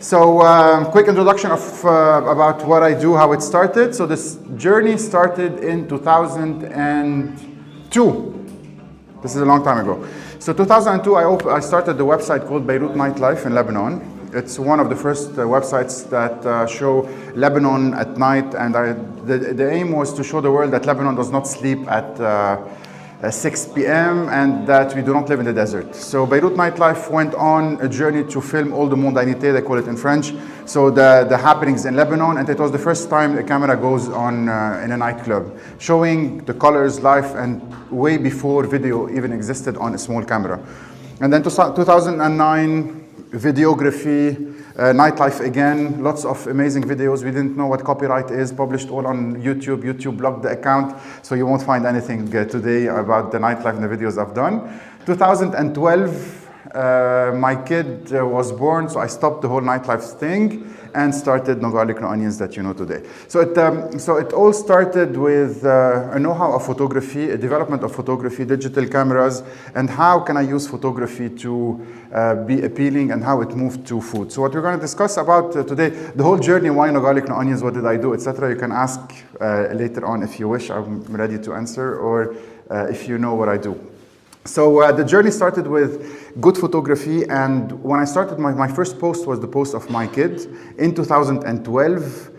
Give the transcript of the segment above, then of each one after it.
So quick introduction of about what I do, how it started. So this journey started in 2002. This is a long time ago. So 2002, I started the website called Beirut Nightlife in Lebanon. It's one of the first websites that show Lebanon at night, and the aim was to show the world that Lebanon does not sleep at 6 p.m. and that we do not live in the desert. So Beirut Nightlife went on a journey to film all the mondanité, they call it in French, so the happenings in Lebanon, and it was the first time a camera goes on in a nightclub, showing the colors, life, and way before video even existed on a small camera. And then 2009, videography, nightlife again, lots of amazing videos. We didn't know what copyright is, published all on YouTube. YouTube blocked the account, so you won't find anything today about the nightlife and the videos I've done. 2012, my kid was born, so I stopped the whole nightlife thing and started nogarlicnoonions that you know today. So it all started with a know-how of photography, a development of photography, digital cameras, and how can I use photography to be appealing, and how it moved to food. So what we're going to discuss about today, the whole journey, why nogarlicnoonions, what did I do, etc. You can ask later on if you wish. I'm ready to answer, or if you know what I do. So the journey started with good photography, and when I started, my first post was the post of my kid in 2012,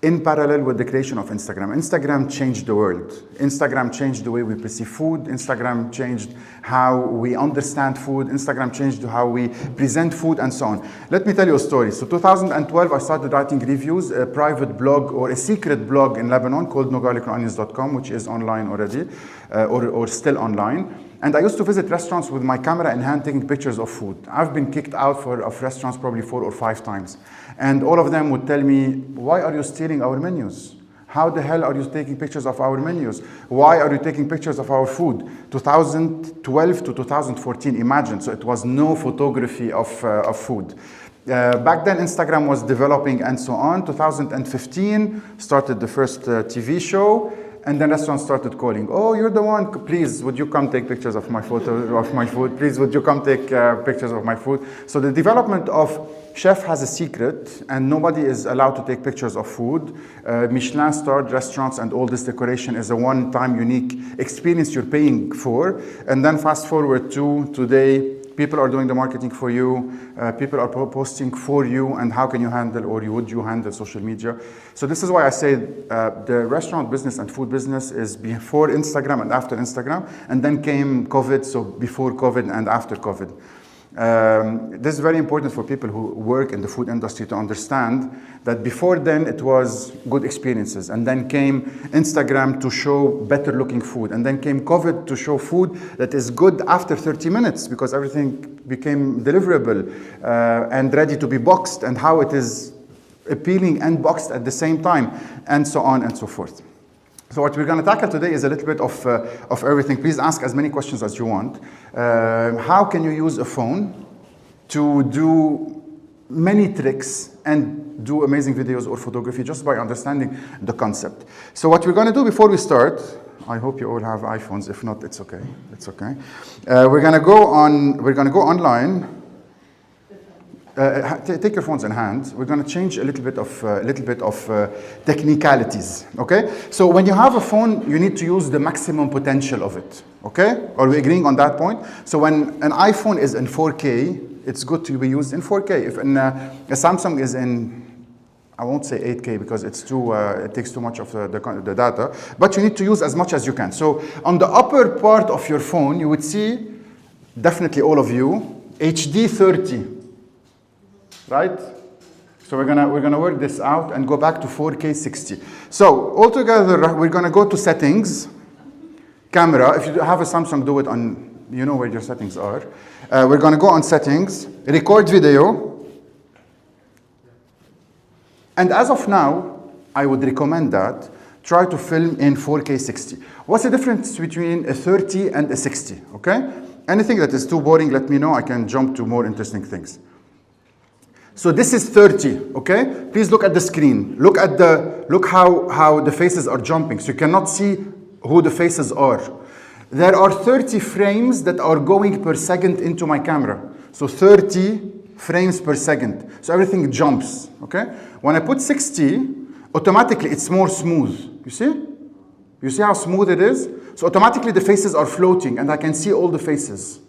in parallel with the creation of Instagram. Instagram changed the world. Instagram changed the way we perceive food. Instagram changed how we understand food. Instagram changed how we present food, and so on. Let me tell you a story. So 2012, I started writing reviews, a private blog or a secret blog in Lebanon called nogarlicnoonions.com, which is online already, or still online. And I used to visit restaurants with my camera in hand taking pictures of food. I've been kicked out of restaurants probably 4 or 5 times. And all of them would tell me, why are you stealing our menus? How the hell are you taking pictures of our menus? Why are you taking pictures of our food? 2012 to 2014, imagine. So it was no photography of food. Back then, Instagram was developing and so on. 2015, started the first TV show. And then restaurants started calling, oh, you're the one, please, would you come take pictures of my photo of my food? Please, would you come take pictures of my food? So the development of chef has a secret, and nobody is allowed to take pictures of food. Michelin-starred restaurants and all this decoration is a one-time unique experience you're paying for. And then fast forward to today, people are doing the marketing for you, people are posting for you, and how can you handle, or would you handle social media? So this is why I say the restaurant business and food business is before Instagram and after Instagram, and then came COVID, so before COVID and after COVID. This is very important for people who work in the food industry to understand that before then it was good experiences, and then came Instagram to show better looking food, and then came COVID to show food that is good after 30 minutes because everything became deliverable and ready to be boxed, and how it is appealing and boxed at the same time, and so on and so forth. So what we're going to tackle today is a little bit of everything. Please ask as many questions as you want. How can you use a phone to do many tricks and do amazing videos or photography just by understanding the concept? So what we're going to do before we start, I hope you all have iPhones. If not, it's okay. It's okay. We're going to go online. Take your phones in hand. We're going to change a little bit of technicalities. Okay. So when you have a phone, you need to use the maximum potential of it. Okay. Are we agreeing on that point? So when an iPhone is in 4K, it's good to be used in 4K. If a Samsung is in, I won't say 8K because it's it takes too much of the data, but you need to use as much as you can. So on the upper part of your phone, you would see, definitely all of you, HD 30. Right? So we're gonna work this out and go back to 4K 60. So altogether, we're gonna go to settings, camera. If you have a Samsung, do it on, you know where your settings are. We're gonna go on settings, record video. And as of now, I would recommend that try to film in 4K 60. What's the difference between a 30 and a 60, okay? Anything that is too boring, let me know. I can jump to more interesting things. So this is 30, okay? Please look at the screen. Look how the faces are jumping. So you cannot see who the faces are. There are 30 frames that are going per second into my camera. So 30 frames per second. So everything jumps, okay? When I put 60, automatically it's more smooth. You see? You see how smooth it is? So automatically the faces are floating and I can see all the faces.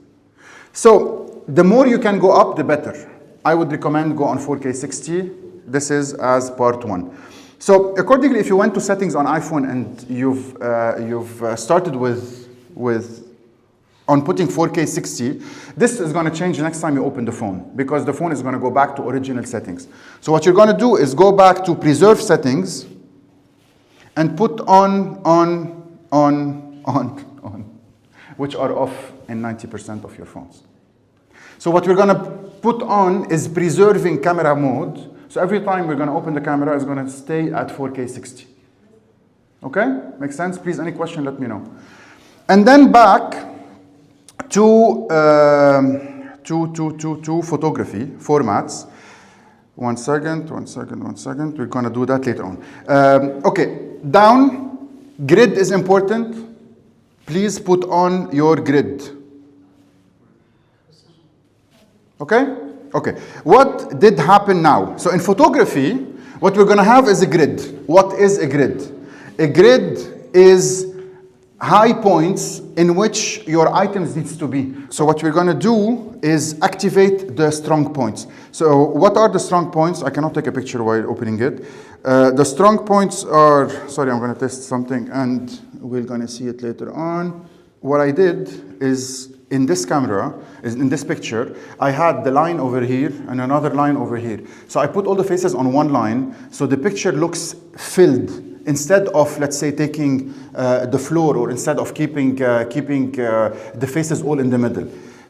So the more you can go up, the better. I would recommend go on 4K 60. This is as part 1. So accordingly, if you went to settings on iPhone and you've started on putting 4K 60, this is going to change next time you open the phone because the phone is going to go back to original settings. So what you're going to do is go back to preserve settings and put on, which are off in 90% of your phones. So what we're going to put on is preserving camera mode. So every time we're going to open the camera, it's going to stay at 4K 60. Okay? Makes sense? Please, any question, let me know. And then back to photography formats. One second. We're going to do that later on. Okay, down. Grid is important. Please put on your grid. Okay? Okay. What did happen now? So in photography, what we're going to have is a grid. What is a grid? A grid is high points in which your items needs to be. So what we're going to do is activate the strong points. So what are the strong points? I cannot take a picture while opening it. The strong points are, sorry, I'm going to test something and we're going to see it later on. What I did is in this camera, in this picture, I had the line over here and another line over here. So I put all the faces on one line so the picture looks filled instead of, let's say, taking the floor or instead of keeping the faces all in the middle.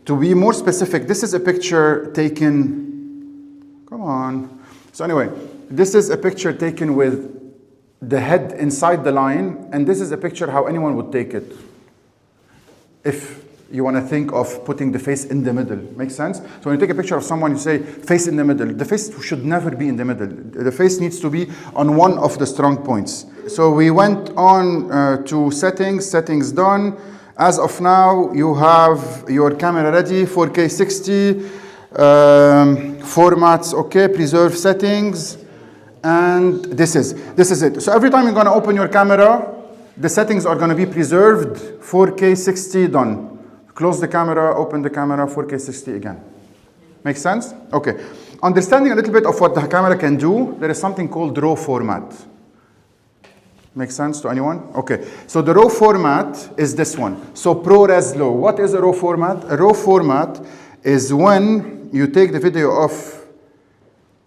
To be more specific, this is a picture taken, come on. So anyway, this is a picture taken with the head inside the line, and this is a picture how anyone would take it. If you want to think of putting the face in the middle. Makes sense? So when you take a picture of someone, you say face in the middle. The face should never be in the middle. The face needs to be on one of the strong points. So we went on to settings done. As of now, you have your camera ready, 4K 60, formats, okay, preserve settings, and this is it. So every time you're going to open your camera, the settings are going to be preserved, 4K 60 done. Close the camera, open the camera, 4K 60 again. Make sense? Okay. Understanding a little bit of what the camera can do, there is something called RAW format. Make sense to anyone? Okay. So the RAW format is this one. So ProRes low. What is a RAW format? A RAW format is when you take the video of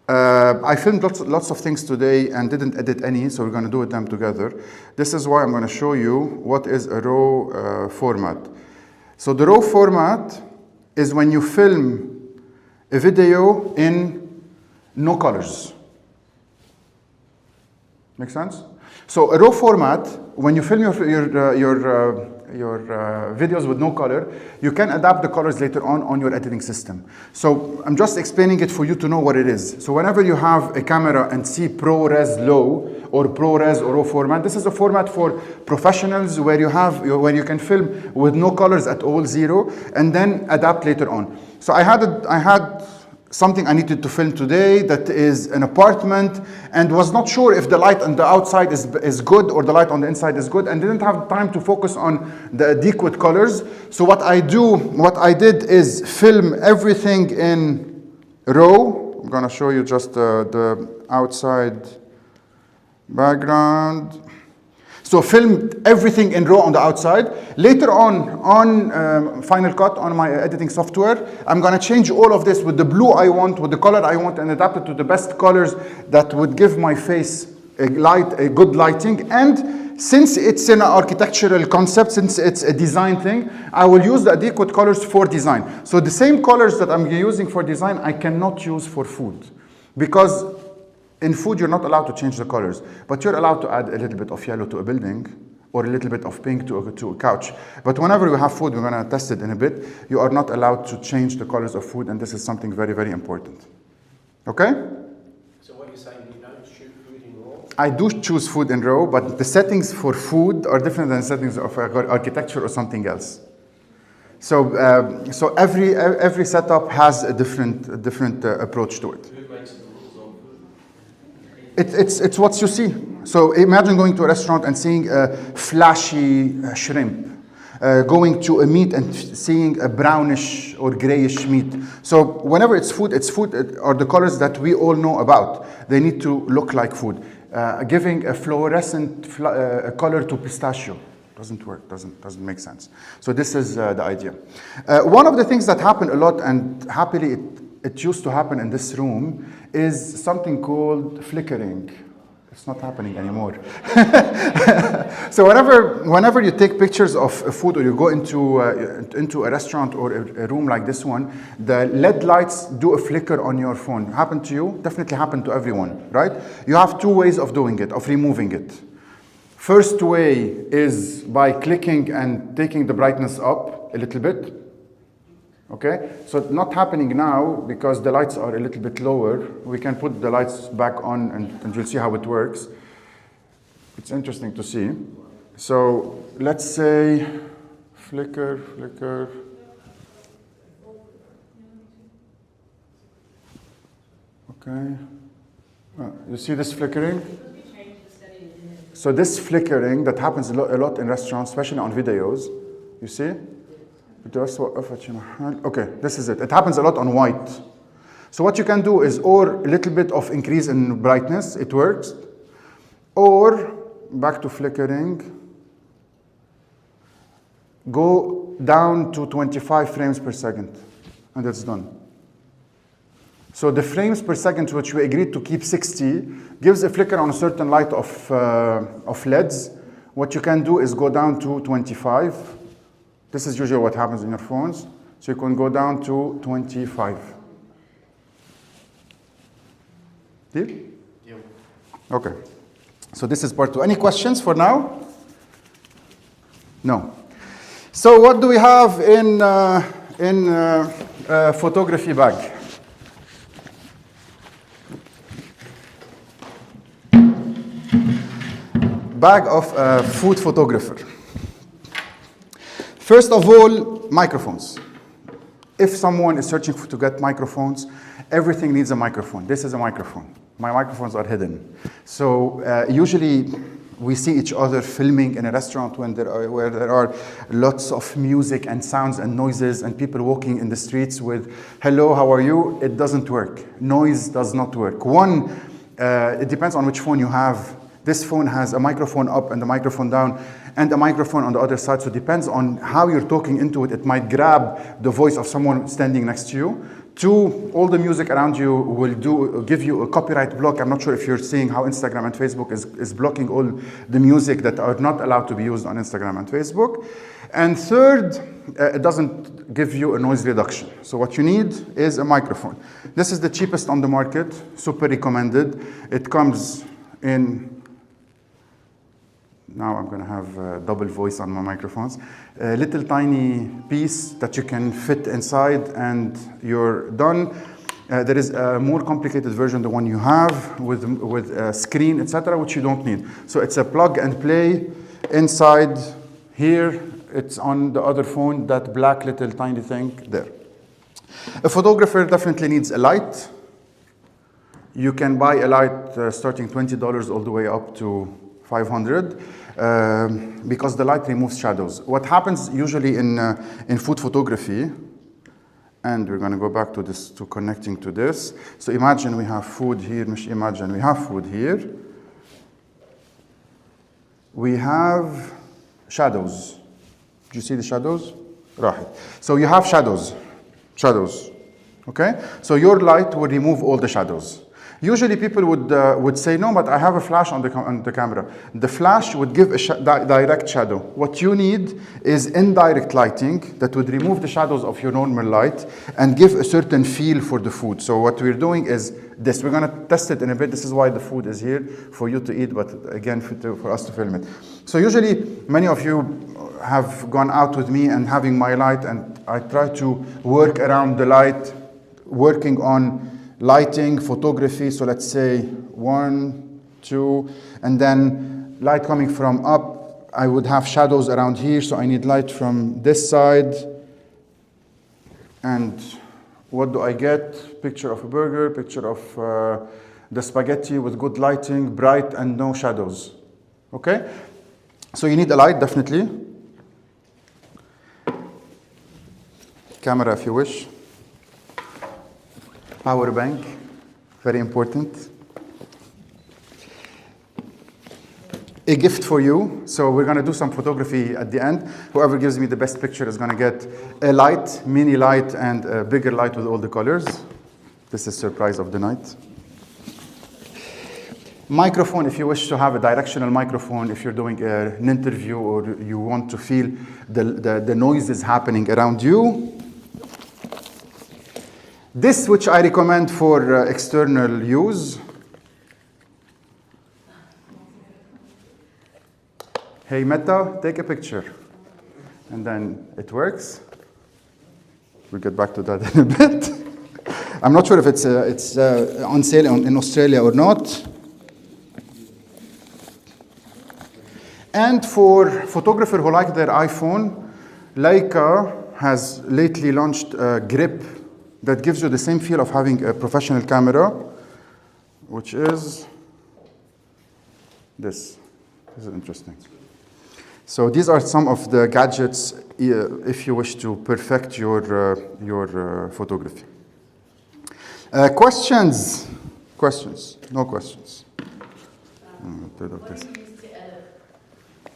I filmed lots of things today and didn't edit any, so we're going to do them together. This is why I'm going to show you what is a RAW format. So the RAW format is when you film a video in no colors. Make sense? So a RAW format, when you film your videos with no color, you can adapt the colors later on your editing system. So I'm just explaining it for you to know what it is. So whenever you have a camera and see ProRes low or ProRes or RAW format, this is a format for professionals where you can film with no colors at all, zero, and then adapt later on. So I had something I needed to film today that is an apartment and was not sure if the light on the outside is good or the light on the inside is good and didn't have time to focus on the adequate colors. So what I did is film everything in RAW. I'm gonna show you just the outside background. So filmed everything in RAW on the outside. Later on Final Cut, on my editing software, I'm going to change all of this with the blue I want, with the color I want, and adapt it to the best colors that would give my face a good lighting. And since it's an architectural concept, since it's a design thing, I will use the adequate colors for design. So the same colors that I'm using for design, I cannot use for food. Because in food, you're not allowed to change the colors, but you're allowed to add a little bit of yellow to a building or a little bit of pink to a couch. But whenever we have food, we're going to test it in a bit, you are not allowed to change the colors of food, and this is something very, very important. Okay? So what you're saying, you don't shoot food in RAW? I do choose food in RAW, but the settings for food are different than settings of architecture or something else. So every setup has a different approach to it. Who makes the rules on food? It's what you see. So imagine going to a restaurant and seeing a flashy shrimp, going to a meat and seeing a brownish or grayish meat. So whenever it's food are the colors that we all know about. They need to look like food. Giving a fluorescent color to pistachio doesn't work, doesn't make sense. So this is the idea. One of the things that happen a lot, and happily it used to happen in this room, is something called flickering. It's not happening anymore. So whenever you take pictures of food, or you go into a restaurant or a room like this one, the LED lights do a flicker on your phone. Happened to you? Definitely happened to everyone, right? You have two ways of doing it, of removing it. First way is by clicking and taking the brightness up a little bit. Okay, so not happening now because the lights are a little bit lower. We can put the lights back on and you'll see how it works. It's interesting to see. So let's say flicker. Okay, you see this flickering? So this flickering that happens a lot in restaurants, especially on videos, you see? Okay, this is it. It happens a lot on white. So what you can do is, or a little bit of increase in brightness, it works. Or, back to flickering, go down to 25 frames per second, and it's done. So the frames per second, which we agreed to keep 60, gives a flicker on a certain light of LEDs. What you can do is go down to 25. This is usually what happens in your phones. So you can go down to 25. Deal? Deal. Okay. So this is part 2. Any questions for now? No. So what do we have in photography bag? Bag of a food photographer. First of all, microphones. If someone is searching to get microphones, everything needs a microphone. This is a microphone. My microphones are hidden. So usually we see each other filming in a restaurant where there are lots of music and sounds and noises and people walking in the streets with, hello, how are you? It doesn't work. Noise does not work. One, it depends on which phone you have. This phone has a microphone up and a microphone down and a microphone on the other side. So it depends on how you're talking into it. It might grab the voice of someone standing next to you. 2, all the music around you will give you a copyright block. I'm not sure if you're seeing how Instagram and Facebook is blocking all the music that are not allowed to be used on Instagram and Facebook. And 3rd, it doesn't give you a noise reduction. So what you need is a microphone. This is the cheapest on the market, super recommended. It comes in, now I'm going to have double voice on my microphones. A little tiny piece that you can fit inside and you're done. There is a more complicated version, the one you have with a screen, etc., which you don't need. So it's a plug and play inside here. It's on the other phone, that black little tiny thing there. A photographer definitely needs a light. You can buy a light starting $20 all the way up to $500. Because the light removes shadows. What happens usually in food photography, and we're going to go back to this, to connecting to this. So imagine we have food here, imagine we have food here. We have shadows. Do you see the shadows? Right. So you have shadows. Okay? So your light will remove all the shadows. Usually people would say, no, but I have a flash on the camera. The flash would give a direct shadow. What you need is indirect lighting that would remove the shadows of your normal light and give a certain feel for the food. So what we're doing is this. We're going to test it in a bit. This is why the food is here, for you to eat, but again, for us to film it. So usually, many of you have gone out with me and having my light, and I try to work around the light, working on lighting, photography. So let's say 1, 2, and then light coming from up. I would have shadows around here, so I need light from this side And what do I get? Picture of a burger, picture of the spaghetti with good lighting, bright and no shadows. Okay? So you need a light, definitely. Camera if you wish. Power bank, very important. A gift for you. So we're going to do some photography at the end. Whoever gives me the best picture is going to get a light, mini light, and a bigger light with all the colors. This is surprise of the night. Microphone, if you wish to have a directional microphone, if you're doing an interview or you want to feel the noises happening around you. This, which I recommend for external use. Hey Meta, take a picture. And then it works. We'll get back to that in a bit. I'm not sure if it's on sale in Australia or not. And for photographers who like their iPhone, Leica has lately launched a grip that gives you the same feel of having a professional camera, which is this. This is interesting. So these are some of the gadgets if you wish to perfect your photography. Questions? Questions? No questions.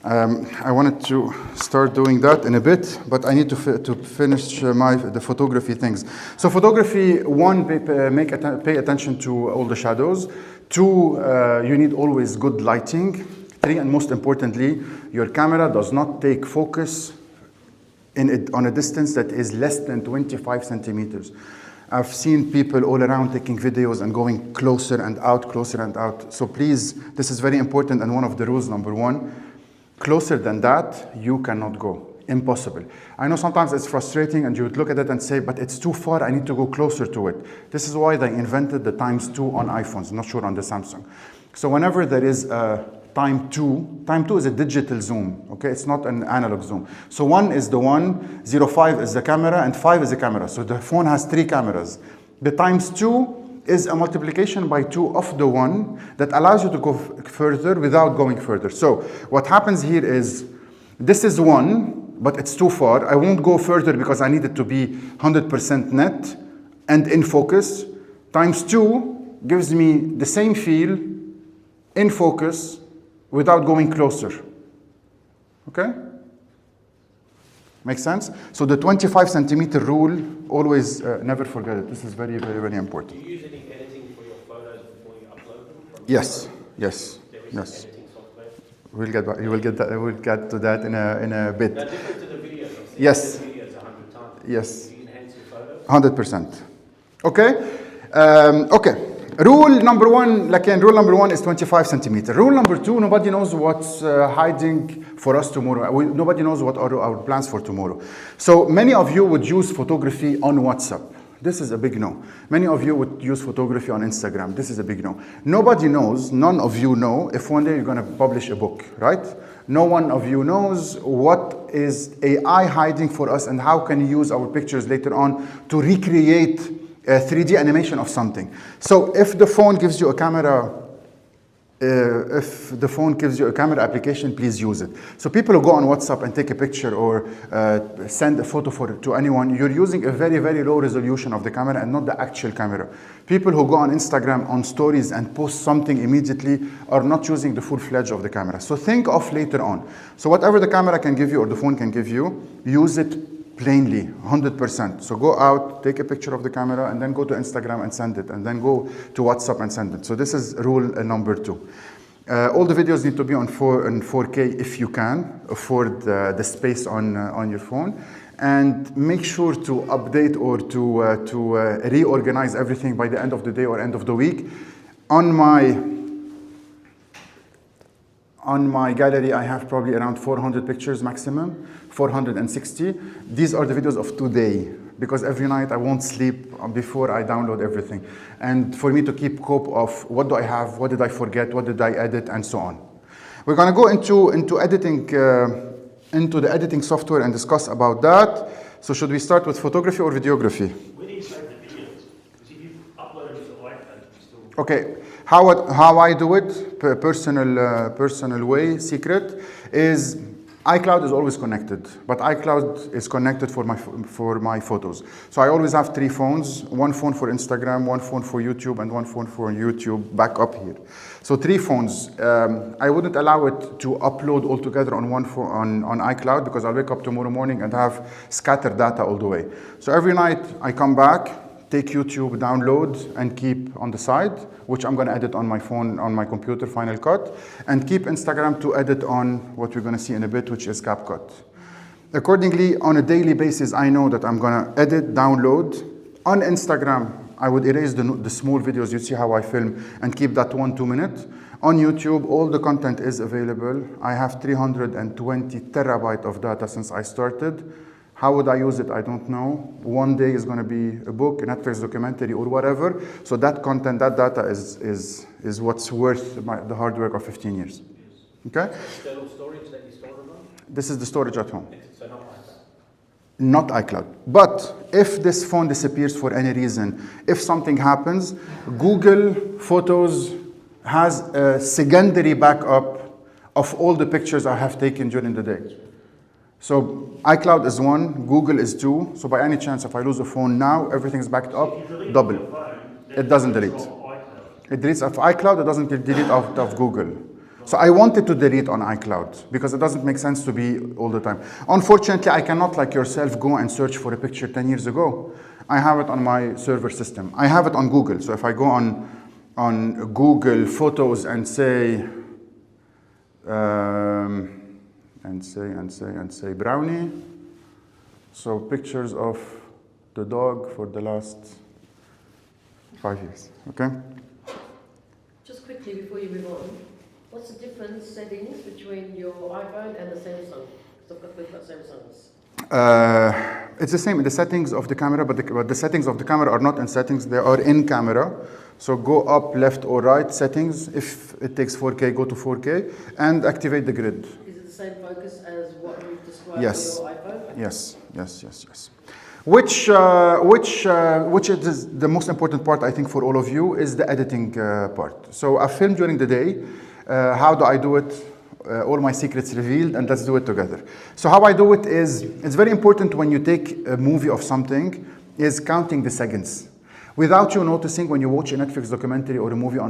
I wanted to start doing that in a bit, but I need to finish the photography things. So photography, one, pay attention to all the shadows. Two, you need always good lighting. Three, and most importantly, your camera does not take focus on a distance that is less than 25 centimeters. I've seen people all around taking videos and going closer and out, closer and out. So please, this is very important, and one of the rules, number one, closer than that, you cannot go. Impossible. I know sometimes it's frustrating and you would look at it and say, but it's too far, I need to go closer to it. This is why they invented the ×2 on iPhones, not sure on the Samsung. So whenever there is a ×2 is a digital zoom, okay? It's not an analog zoom. So 1 is the 1, 0.5 is the camera, and 5 is the camera. So the phone has 3 cameras. The ×2 is a multiplication by 2 of the 1 that allows you to go further without going further. So what happens here is, this is 1, but it's too far. I won't go further because I need it to be 100% net and in focus. ×2 gives me the same feel in focus without going closer. Okay? Makes sense? So the 25 centimeter rule, always never forget it. This is very, very, very important. Do you use any editing for your photos before you upload them? Yes, yes, yes. Editing software? We'll get back. We'll get to that in a bit. No, different to the videos. I've seen Yes. the videos 100 times. Yes. Do you enhance your photos? 100%. Okay? Okay. Rule number one is 25 centimeter. Rule number 2, nobody knows what's hiding for us tomorrow. Nobody knows what are our plans for tomorrow. So many of you would use photography on WhatsApp. This is a big no. Many of you would use photography on Instagram. This is a big no. Nobody knows, none of you know if one day you're going to publish a book, right? No one of you knows what is AI hiding for us and how can you use our pictures later on to recreate a 3D animation of something. So if the phone gives you a camera, application, please use it. So people who go on WhatsApp and take a picture or send a photo to anyone, you're using a very, very low resolution of the camera and not the actual camera. People who go on Instagram on stories and post something immediately are not using the full-fledged of the camera. So think of later on. So whatever the camera can give you or the phone can give you, use it plainly, 100%. So go out, take a picture of the camera, and then go to Instagram and send it, and then go to WhatsApp and send it. So this is rule number 2. All the videos need to be on 4K if you can afford the space on your phone, and make sure to update or to reorganize everything by the end of the day or end of the week. On my gallery, I have probably around 400 pictures maximum, 460. These are the videos of today, because every night I won't sleep before I download everything. And for me to keep cope of what do I have, what did I forget, what did I edit, and so on. We're gonna go into editing, into the editing software and discuss about that. So should we start with photography or videography? Where do you save the videos? Because if you upload them to iPad, you still... Okay, how I do it, personal way, secret, is iCloud is always connected, but iCloud is connected for my photos. So I always have 3 phones, one phone for Instagram, one phone for YouTube, and one phone for YouTube back up here. So 3 phones. I wouldn't allow it to upload all together on one phone on iCloud because I'll wake up tomorrow morning and have scattered data all the way. So every night I come back, take YouTube, download, and keep on the side, which I'm going to edit on my phone, on my computer, Final Cut, and keep Instagram to edit on what we're going to see in a bit, which is CapCut. Accordingly, on a daily basis, I know that I'm going to edit, download. On Instagram, I would erase the small videos, you see how I film, and keep that 1-2 minutes. On YouTube, all the content is available. I have 320 terabytes of data since I started. How would I use it? I don't know. One day is going to be a book, a Netflix documentary, or whatever. So that content, that data is what's worth the hard work of 15 years. Okay? External storage that you store them on? This is the storage at home. So not like that. Not iCloud. But if this phone disappears for any reason, if something happens, Google Photos has a secondary backup of all the pictures I have taken during the day. So iCloud is 1, Google is 2. So by any chance, if I lose a phone now, everything's backed up, double. It doesn't delete. It deletes off iCloud, it doesn't delete out of Google. So I wanted to delete on iCloud because it doesn't make sense to be all the time. Unfortunately, I cannot, like yourself, go and search for a picture 10 years ago. I have it on my server system. I have it on Google. So if I go on Google Photos and say, say brownie. So pictures of the dog for the last 5 years, okay? Just quickly before you move on, what's the difference settings between your iPhone and the Samsung? Because we've got Samsungs. It's the same in the settings of the camera, but the settings of the camera are not in settings, they are in camera. So go up, left or right, settings. If it takes 4K, go to 4K and activate the grid. Is it the same focus as what we've described Yes. for your iPhone? Yes. Which is the most important part, I think, for all of you, is the editing part. So I film during the day. How do I do it? All my secrets revealed, and let's do it together. So how I do it is, it's very important when you take a movie of something, is counting the seconds. Without you noticing, when you watch a Netflix documentary or a movie on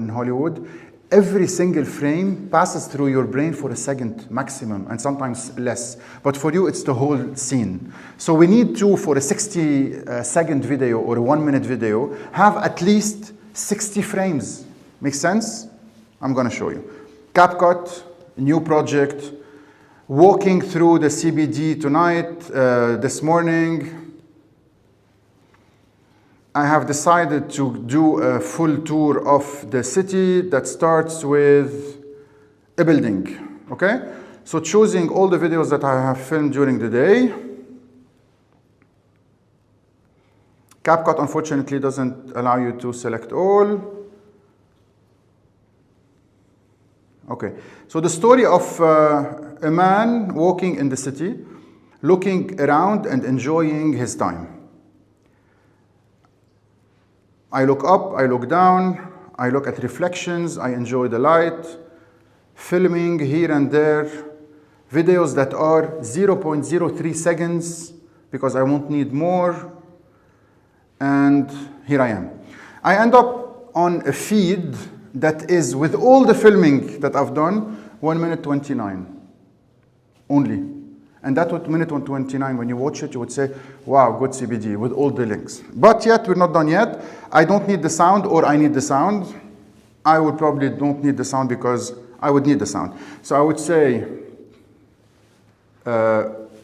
Hollywood, every single frame passes through your brain for a second maximum, and sometimes less. But for you, it's the whole scene. So we need to, for a 60-second video or a 1-minute video, have at least 60 frames. Make sense? I'm going to show you. CapCut, new project, walking through the CBD tonight, this morning. I have decided to do a full tour of the city that starts with a building, okay? So choosing all the videos that I have filmed during the day. CapCut, unfortunately, doesn't allow you to select all. Okay, so the story of a man walking in the city, looking around and enjoying his time. I look up, I look down, I look at reflections, I enjoy the light, filming here and there, videos that are 0.03 seconds because I won't need more, and here I am. I end up on a feed that is, with all the filming that I've done, 1 minute 29 only. And that 1 minute 29, when you watch it, you would say, wow, good CBD with all the links. But yet, we're not done yet. I don't need the sound, or I need the sound. I would probably don't need the sound because I would need the sound. So I would say,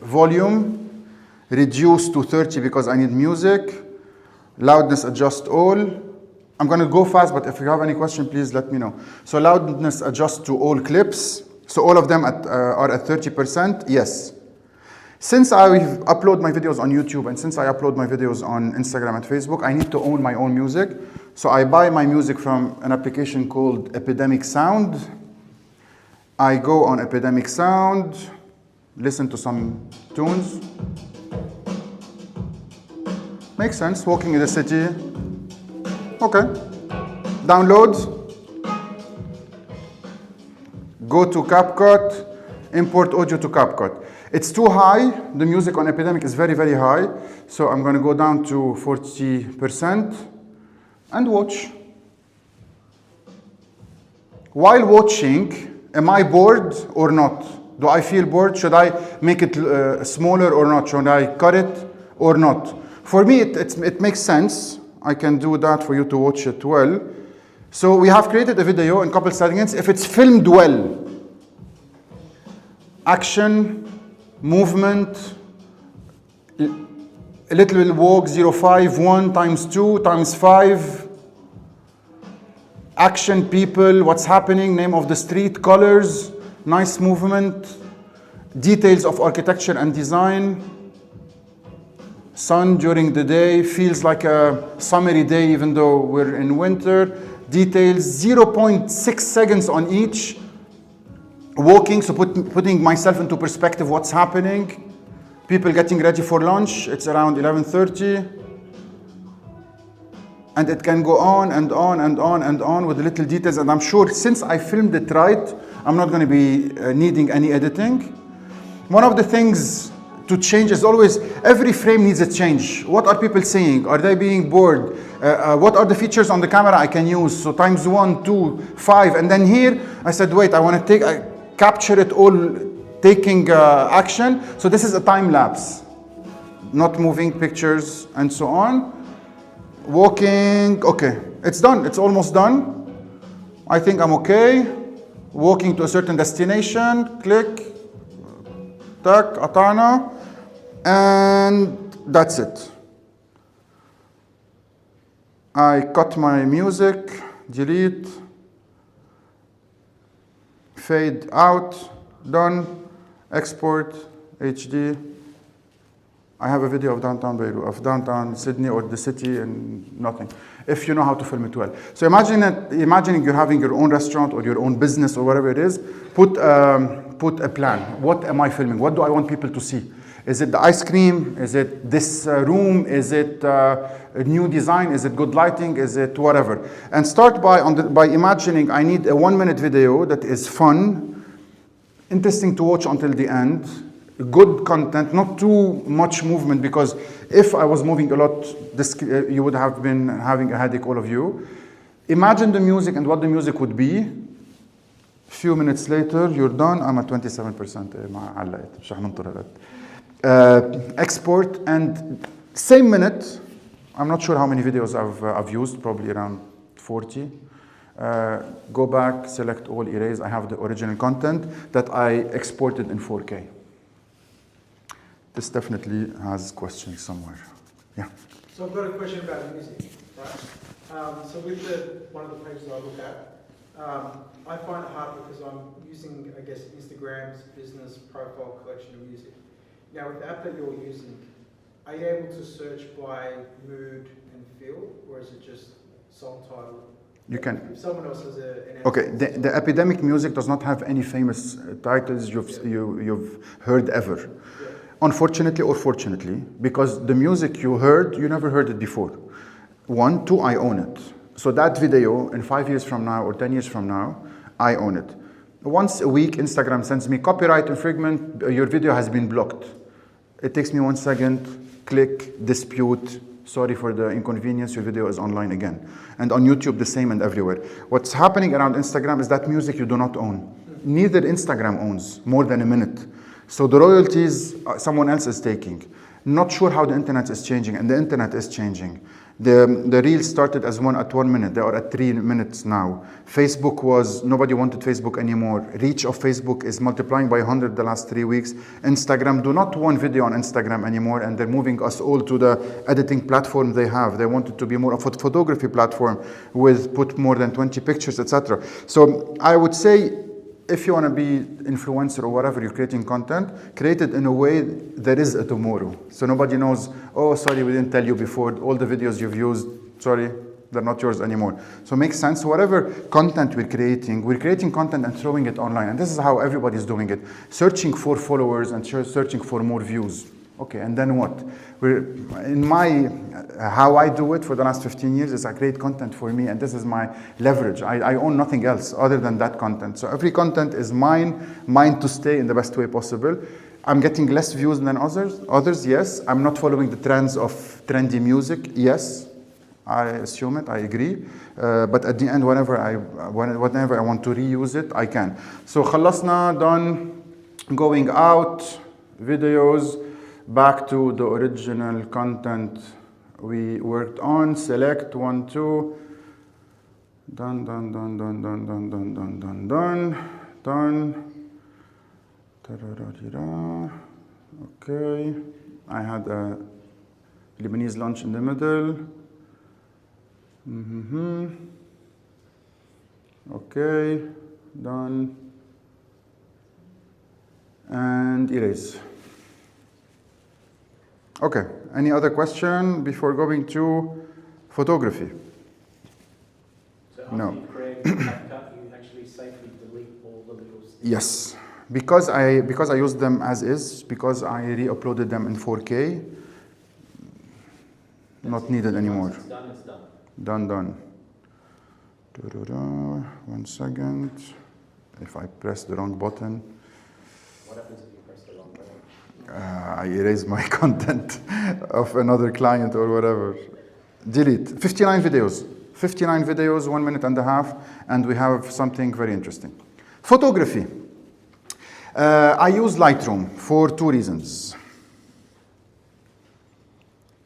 volume, reduce to 30 because I need music. Loudness, adjust all. I'm going to go fast, but if you have any question, please let me know. So loudness, adjust to all clips. So all of them are at 30%, yes. Since I upload my videos on YouTube and since I upload my videos on Instagram and Facebook, I need to own my own music. So I buy my music from an application called Epidemic Sound. I go on Epidemic Sound, listen to some tunes. Makes sense, walking in the city. Okay. Download. Go to CapCut, import audio to CapCut. It's too high, the music on Epidemic is very, very high. So I'm gonna go down to 40% and watch. While watching, am I bored or not? Do I feel bored? Should I make it smaller or not? Should I cut it or not? For me, it makes sense. I can do that for you to watch it well. So we have created a video in couple settings. If it's filmed well, action, movement, a little walk, 0.5, 1 times 2 times 5, action, people, what's happening, name of the street, colors, nice movement, details of architecture and design, sun during the day, feels like a summery day even though we're in winter, details, 0.6 seconds on each, walking, so putting myself into perspective what's happening, people getting ready for lunch, it's around 11:30, and it can go on and on and on and on with the little details, and I'm sure since I filmed it right, I'm not going to be needing any editing. One of the things to change is always, every frame needs a change. What are people saying? Are they being bored? What are the features on the camera I can use? So times 1, 2, 5, and then here I said, wait, I want to capture it all, taking action. So this is a time lapse, not moving pictures and so on. Walking, okay, it's done, it's almost done. I think I'm okay. Walking to a certain destination, click, tac, atana, and that's it. I cut my music, delete, fade out, done, export, HD. I have a video of downtown Beirut, of downtown Sydney or the city and nothing, if you know how to film it well. So imagining you're having your own restaurant or your own business or whatever it is, put a plan. What am I filming? What do I want people to see? Is it the ice cream? Is it this room? Is it a new design? Is it good lighting? Is it whatever? And start by imagining I need a 1-minute video that is fun, interesting to watch until the end, good content, not too much movement, because if I was moving a lot, you would have been having a headache, all of you. Imagine the music and what the music would be. A few minutes later, you're done. I'm at 27%. Export, and same minute. I'm not sure how many videos I've used, probably around 40. Go back, select all, erase. I have the original content that I exported in 4K. This definitely has questions somewhere. Yeah. So I've got a question about music, right? So with one of the pages I look at, I find it hard because I'm using, I guess, Instagram's business profile collection of music. Now with the app that you're using, are you able to search by mood and feel, or is it just song title? You can. If someone else has an Okay, the Epidemic music does not have any famous titles you've heard ever. Yeah. Unfortunately or fortunately, because the music you heard, you never heard it before. 1, 2, I own it. So that video, in 5 years from now or 10 years from now, I own it. Once a week, Instagram sends me copyright infringement, your video has been blocked. It takes me 1 second, click, dispute, sorry for the inconvenience, your video is online again. And on YouTube, the same, and everywhere. What's happening around Instagram is that music you do not own. Neither Instagram owns more than a minute. So the royalties, someone else is taking. Not sure how the internet is changing, and the internet is changing. The reels started as at 1 minute. They are at 3 minutes now. Facebook nobody wanted Facebook anymore. Reach of Facebook is multiplying by 100 the last 3 weeks. Instagram do not want video on Instagram anymore, and they're moving us all to the editing platform they have. They want it to be more of a photography platform with put more than 20 pictures, etc. So I would say, if you want to be influencer or whatever, you're creating content, create it in a way there is a tomorrow. So nobody knows, oh, sorry, we didn't tell you before. All the videos you've used, sorry, they're not yours anymore. So it makes sense. Whatever content we're creating content and throwing it online. And this is how everybody's doing it. Searching for followers and searching for more views. Okay, and then what? In my, how I do it for the last 15 years is I create content for me, and this is my leverage. I own nothing else other than that content. So every content is mine to stay in the best way possible. I'm getting less views than others, yes. I'm not following the trends of trendy music, yes. I assume it, I agree. But at the end, whenever I want to reuse it, I can. So خلصنا, done, going out, videos, back to the original content we worked on, select 1, 2, done, done, done, done, done, done, done, done, done, done, done. Okay, I had a Lebanese lunch in the middle. Okay, done. And erase. Okay, any other question before going to photography? So after No. you create a cut, you actually safely delete all the little Yes, because I used them as is, because I re-uploaded them in 4K, not needed anymore. Once it's done, it's done. Done. 1 second. If I press the wrong button, What happens if you press the wrong button? I erase my content of another client or whatever. Delete. 59 videos. 59 videos, 1 minute and a half, and we have something very interesting. Photography. I use Lightroom for 2 reasons.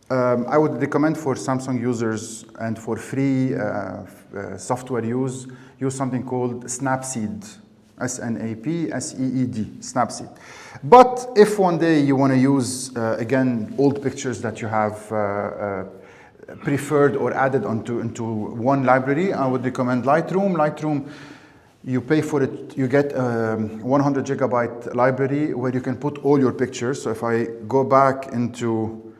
I would recommend for Samsung users and for free software use something called Snapseed. S-N-A-P-S-E-E-D, Snapseed. But if one day you want to use, again, old pictures that you have preferred or added into one library, I would recommend Lightroom. Lightroom, you pay for it, you get a 100 gigabyte library where you can put all your pictures. So if I go back into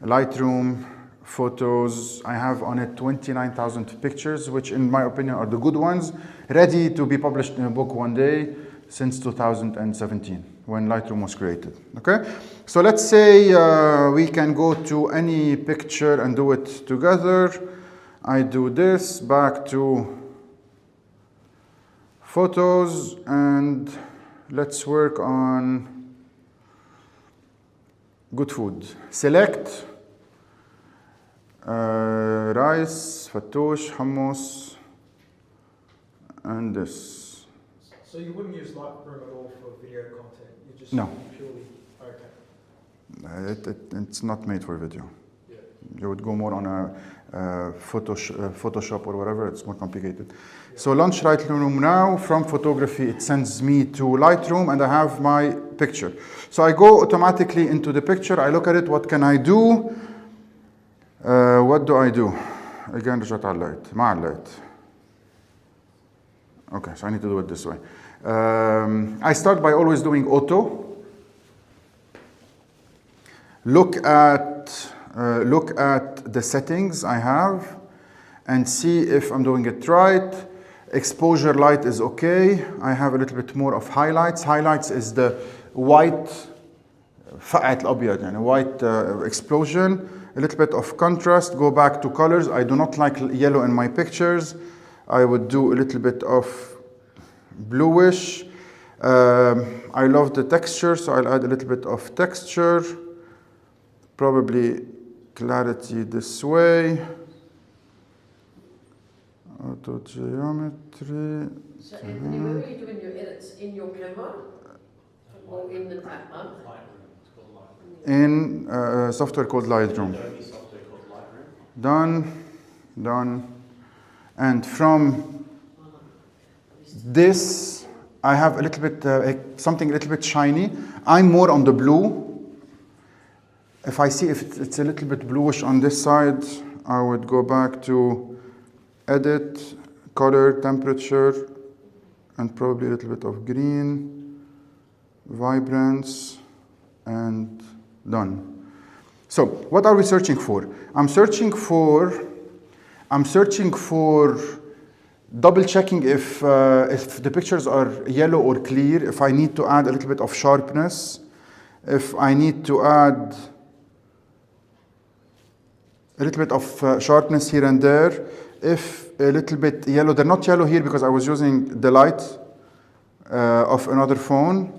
Lightroom, photos, I have on it 29,000 pictures, which in my opinion are the good ones, ready to be published in a book one day since 2017, when Lightroom was created, okay? So let's say we can go to any picture and do it together. I do this, back to photos, and let's work on good food. Select rice, fattoush, hummus, and this. So you wouldn't use Lightroom at all for video content? You just No. purely, okay. It's not made for video. Yeah. You would go more on a Photoshop or whatever, it's more complicated. So launch Lightroom now. From photography, it sends me to Lightroom, and I have my picture. So I go automatically into the picture, I look at it, what can I do? What do I do? Again, رجعت علقت ما علقت. Okay, so I need to do it this way. I start by always doing auto. Look at the settings I have and see if I'm doing it right. Exposure light is okay. I have a little bit more of highlights. Highlights is the white فقعة الأبيض, يعني white explosion. A little bit of contrast. Go back to colors. I do not like yellow in my pictures. I would do a little bit of bluish. I love the texture, so I'll add a little bit of texture. Probably clarity this way. Auto geometry. So Anthony, where are you doing your edits? In your camera? Or in the tab? Huh? In software called Lightroom. Adobe software called Lightroom. Done. And from this, I have a little bit, something a little bit shiny. I'm more on the blue. If I see if it's a little bit bluish on this side, I would go back to edit, color, temperature, and probably a little bit of green, vibrance, and done. So what are we searching for? I'm searching for double checking if the pictures are yellow or clear, if I need to add a little bit of sharpness. If I need to add a little bit of sharpness here and there, if a little bit yellow, they're not yellow here because I was using the light of another phone.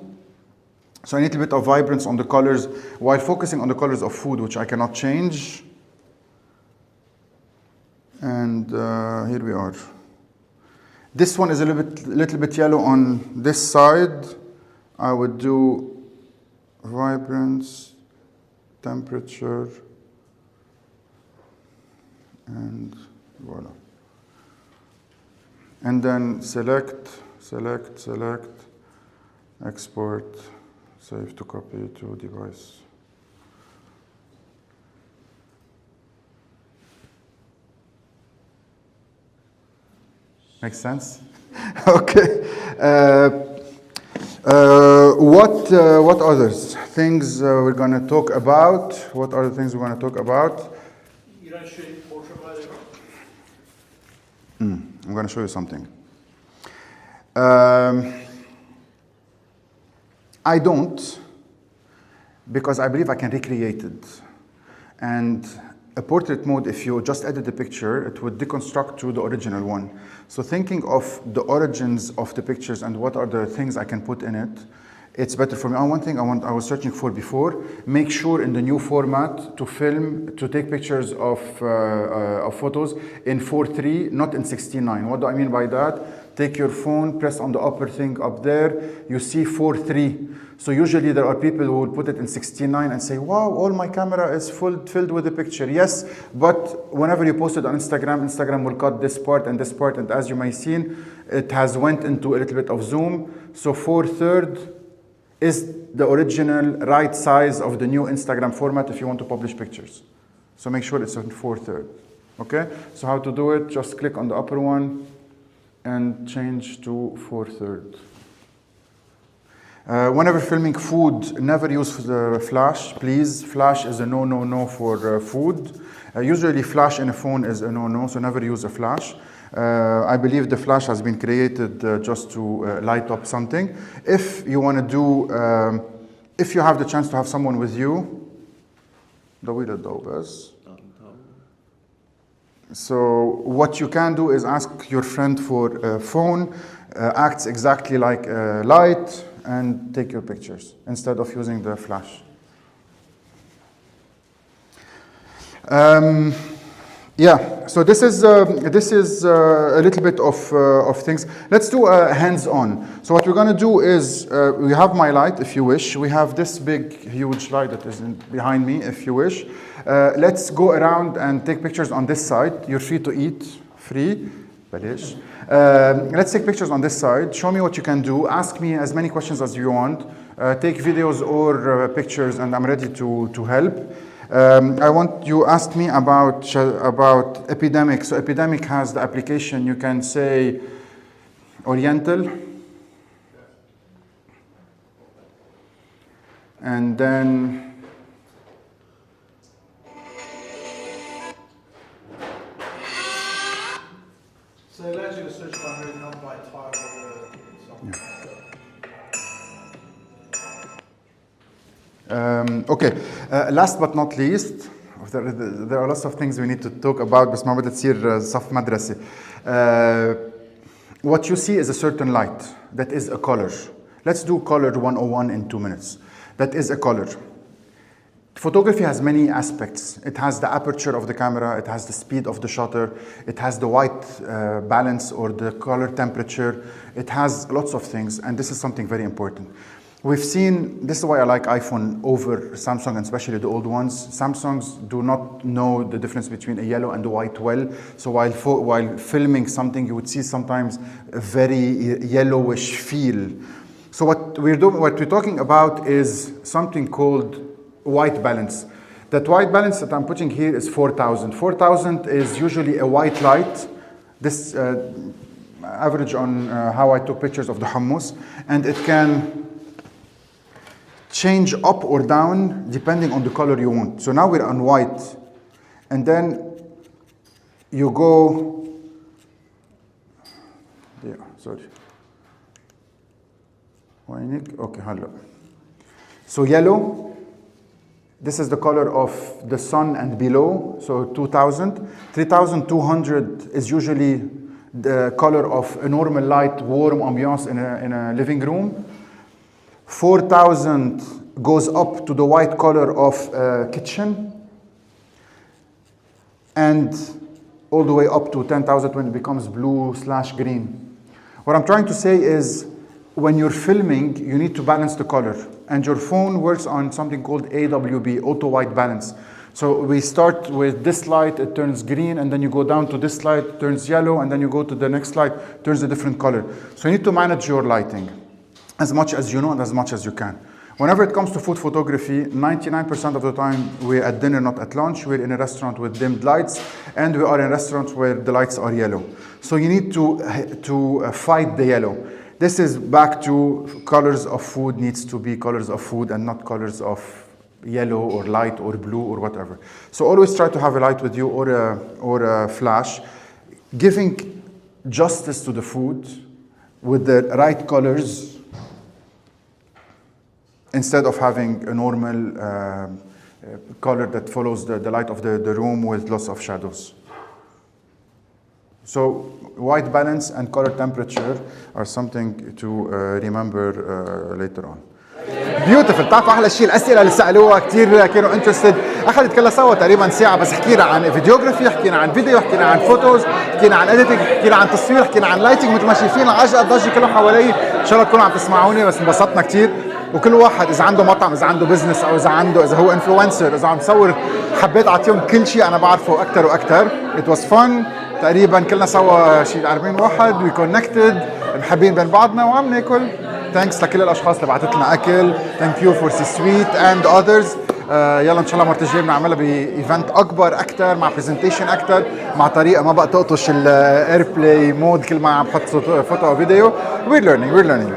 So I need a little bit of vibrance on the colors while focusing on the colors of food, which I cannot change. And here we are. This one is a little bit yellow on this side. I would do vibrance, temperature, and voila. And then select, export, save to copy to device. Makes sense? Okay. What others? Things we're going to talk about. What are the things we're going to talk about? You don't shoot portrait mode ever? I'm going to show you something. I don't, because I believe I can recreate it. And a portrait mode, if you just edit the picture, it would deconstruct to the original one. So thinking of the origins of the pictures and what are the things I can put in it, it's better for me. One thing I was searching for before, make sure in the new format to take pictures of photos in 4:3, not in 16:9. What do I mean by that? Take your phone, press on the upper thing up there, you see 4:3. So usually there are people who will put it in 16:9 and say, wow, all my camera is filled with the picture. Yes, but whenever you post it on Instagram, Instagram will cut this part, and as you may have seen, it has went into a little bit of zoom. So 4/3 is the original right size of the new Instagram format if you want to publish pictures. So make sure it's in 4/3. Okay? So how to do it? Just click on the upper one and change to 4/3. Whenever filming food, never use the flash, please. Flash is a no for food. Usually flash in a phone is a no, so never use a flash. I believe the flash has been created just to light up something. If you want to do, if you have the chance to have someone with you, so what you can do is ask your friend for a phone, acts exactly like a light, and take your pictures instead of using the flash. Yeah, so this is a little bit of things. Let's do hands-on. So what we're going to do is, we have my light, if you wish. We have this big, huge light that is behind me, if you wish. Let's go around and take pictures on this side. You're free to eat, free. Let's take pictures on this side. Show me what you can do. Ask me as many questions as you want. Take videos or pictures, and I'm ready to help. I want you asked me about Epidemic. So Epidemic has the application. You can say Oriental, and then So it allows you to search by mood, not by title or something. Okay, last but not least, there are lots of things we need to talk about, بس ما بدها تصير صف مدرسة. What you see is a certain light, that is a color. Let's do color 101 in 2 minutes. That is a color. Photography has many aspects. It has the aperture of the camera, it has the speed of the shutter, it has the white balance or the color temperature, it has lots of things, and this is something very important. We've seen, this is why I like iPhone over Samsung, and especially the old ones. Samsungs do not know the difference between a yellow and a white well, so while filming something, you would see sometimes a very yellowish feel. So what we're talking about is something called white balance. That white balance that I'm putting here is 4,000. 4,000 is usually a white light. This average on how I took pictures of the hummus, and it can change up or down depending on the color you want. So now we're on white, and then you go, okay, hello. So yellow, this is the color of the sun and below, so 2000. 3200 is usually the color of a normal light, warm ambiance in a living room. 4000 goes up to the white color of a kitchen. And all the way up to 10,000 when it becomes blue/green. What I'm trying to say is, when you're filming, you need to balance the color. And your phone works on something called AWB, auto white balance. So we start with this light, it turns green, and then you go down to this light, it turns yellow, and then you go to the next light, it turns a different color. So you need to manage your lighting as much as you know and as much as you can. Whenever it comes to food photography, 99% of the time we're at dinner, not at lunch. We're in a restaurant with dimmed lights, and we are in restaurants where the lights are yellow. So you need to fight the yellow. This is back to colors of food needs to be colors of food and not colors of yellow or light or blue or whatever. So always try to have a light with you or a flash, giving justice to the food with the right colors, instead of having a normal color that follows the light of the room with lots of shadows. So white balance and color temperature are something to remember later on. بيوتيفل. بتعرفوا احلى شيء الاسئله اللي سالوها كثير كانوا انترستد. اخذت كلها سوا تقريبا ساعه، بس حكينا عن فيديوغرافي، حكينا عن فيديو، حكينا عن فوتوز، حكينا عن اديتنج، حكينا عن تصوير، حكينا عن لايتنج. مثل ما شايفين العجقه الضجه كله حوالي. ان شاء الله تكونوا عم تسمعوني، بس انبسطنا كثير. وكل واحد اذا عنده مطعم، اذا عنده بزنس، او اذا هو انفلونسر، اذا عم يصور، حبيت اعطيهم كل شيء انا بعرفه اكثر واكثر. ات واز فن. تقريبا كلنا سوا شيء 40 واحد، وي كونكتد، محبين بين بعضنا وعم ناكل. ثانكس لكل الاشخاص اللي بعثت لنا اكل. ثانك يو فور سي سويت اند اذرز. يلا ان شاء الله المره الجايه بنعملها بايفنت اكبر اكثر، مع برزنتيشن اكثر، مع طريقه ما بقى تقطش الاير بلاي مود كل ما عم بحط فوتو او فيديو. وير ليرنينج.